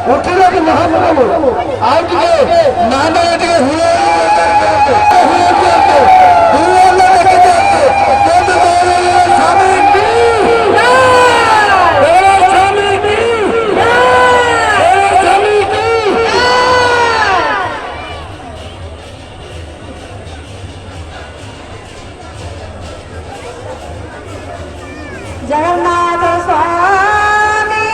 उठिले कि महाप्रभु आज के नाना के हुए जगन्नाथ स्वामी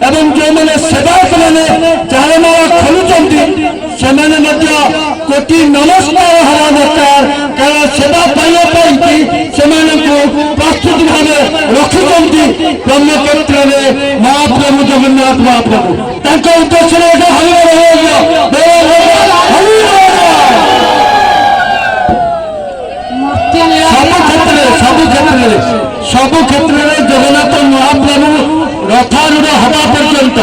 এবং ଯେଉଁମାନେ ସେବାୟତମାନେ ଚାଳମାଳ ଖୋଲୁଛନ୍ତି ସେମାନେ ମଧ୍ୟ କୋଟି ନମସ୍କାର ହେବା ଦରକାର କାରଣ ସେବା ପାଇବା ପାଇଁ ସେମାନଙ୍କୁ ପ୍ରସ୍ତୁତ ଭାବେ ରଖିଛନ୍ତି ବ୍ରହ୍ମକ୍ଷେତ୍ରରେ ମହାପ୍ରଭୁ ଜଗନ୍ନାଥ ମହାପ୍ରଭୁ ତାଙ୍କ ଉଦ୍ଦେଶ୍ୟରେ ଗୋଟେ ସବୁ କ୍ଷେତ୍ରରେ ଜଗନ୍ନାଥ ମହାପ୍ରଭୁ ରଥାରୂଢ଼ ହେବା ପର୍ଯ୍ୟନ୍ତ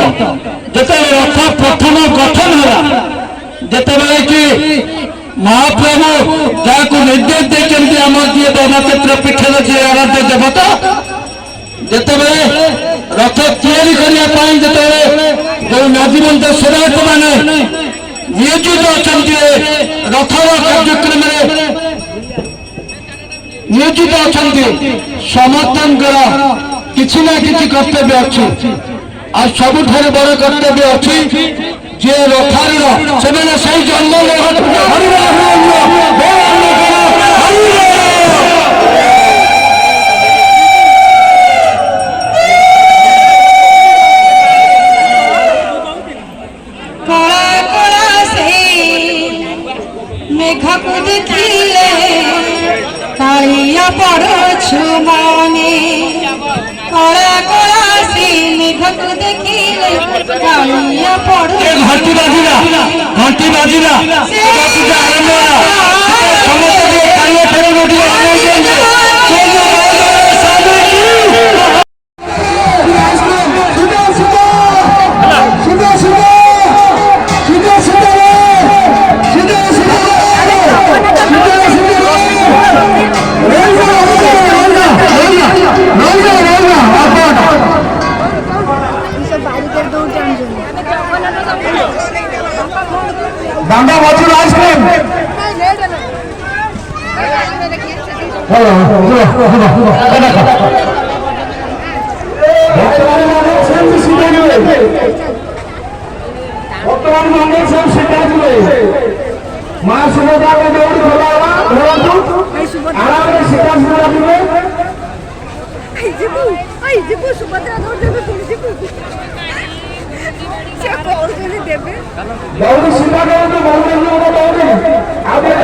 ଯେତେବେଳେ ରଥ ପ୍ରଥମ ଗଠନ ହେଲା ଯେତେବେଳେ କି ମହାପ୍ରଭୁ ଯାହାକୁ ନିର୍ଦ୍ଦେଶ ଦେଇଛନ୍ତି ଆମର ଯିଏ ବ୍ରହ୍ମକ୍ଷେତ୍ର ପୀଠର ଯିଏ ଆରାଧ୍ୟ ଦେବତା ଯେତେବେଳେ ରଥ ତିଆରି କରିବା ପାଇଁ ଯେତେବେଳେ ଯୋଉ ନଦୀବନ୍ଧ ସେବାୟତମାନେ ନିୟୋଜିତ ଅଛନ୍ତି ରଥର କାର୍ଯ୍ୟକ୍ରମରେ ନିୟୋଜିତ ଅଛନ୍ତି ସମସ୍ତଙ୍କର କିଛି ନା କିଛି କର୍ତ୍ତବ୍ୟ ଅଛି ଆଉ ସବୁଠାରୁ ବଡ଼ କର୍ତ୍ତବ୍ୟ ଅଛି ଯିଏ ରଥାରୂଢ଼ ସେମାନେ ସେଇ ଜଙ୍ଗଲ মেঘକୁ ଦେଖିଲେ କାଳିଆ ପଡ଼ୁଛୁ ମନେ କଳା କଳା ସେ ମେଘକୁ ଦେଖିଲେ କାଳିଆ ପଡ଼ୁଛୁ ଘଣ୍ଟି ବାଜିଲା Bangga wajib ice cream. Baudu Siva Gaudu, Baudu Baudu, Baudu